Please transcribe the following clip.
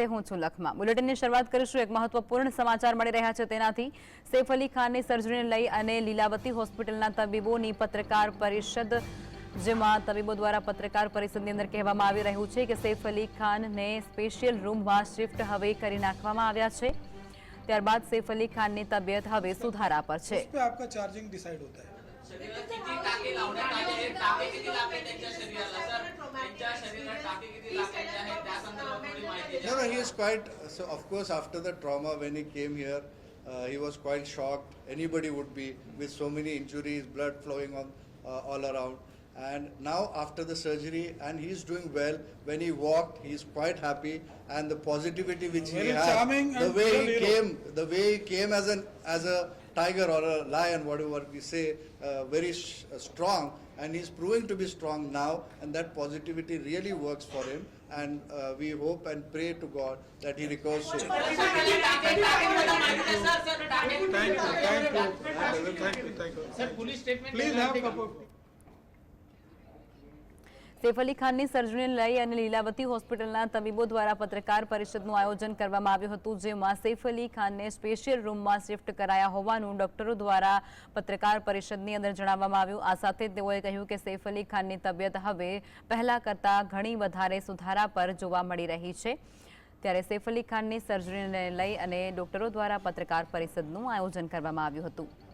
હું છું લખમા બુલેટિનની શરૂઆત કરીશું એક મહત્વપૂર્ણ સમાચાર મળી રહ્યા છે તેનાથી સૈફ અલી ખાનની સર્જરીને લઈ અને લીલાવતી હોસ્પિટલના તબીબોની પત્રકાર પરિષદ જેમાં તબીબો દ્વારા પત્રકાર પરિષદની અંદર કહેવામાં આવી રહ્યું છે કે સૈફ અલી ખાનને સ્પેશિયલ રૂમમાં શિફ્ટ હવે કરી નાખવામાં આવ્યા છે ત્યારબાદ સૈફ અલી ખાનની તબિયત હવે સુધારા પર છે पे आपका चार्जिंग डिसाइड होता है No, he is quite, so of course after the trauma when he came here, he was quite shocked. Anybody would be with so many injuries, blood flowing on all around. And now after the surgery, and he is doing well. When he walked, he is quite happy, and the positivity which Very he had, charming the and way good he hero. came, the way he came as a tiger or a lion, whatever we say, very strong, and he's proving to be strong now, and that positivity really works for him, and we hope and pray to God that he recovers soon. Thank you. Sir, police statement. Please have cup of tea. Saif Ali ખાનની સર્જરીને લઈ અને લીલાવતી હોસ્પિટલના તબીબો દ્વારા પત્રકાર પરિષદનું આયોજન કરવામાં આવ્યું હતું જેમાં સૈફ અલી ખાનને સ્પેશિયલ રૂમમાં શિફ્ટ કરાયા હોવાનું ડોક્ટરો દ્વારા પત્રકાર પરિષદની અંદર જણાવવામાં આવ્યું આ સાથે તેઓએ કહ્યું કે સૈફ અલી ખાનની તબિયત હવે પહેલા કરતાં ઘણી વધારે સુધારા પર જોવા મળી રહી છે ત્યારે સૈફ અલી ખાનની સર્જરીને લઈ અને ડોક્ટરો દ્વારા પત્રકાર પરિષદનું આયોજન કરવામાં આવ્યું હતું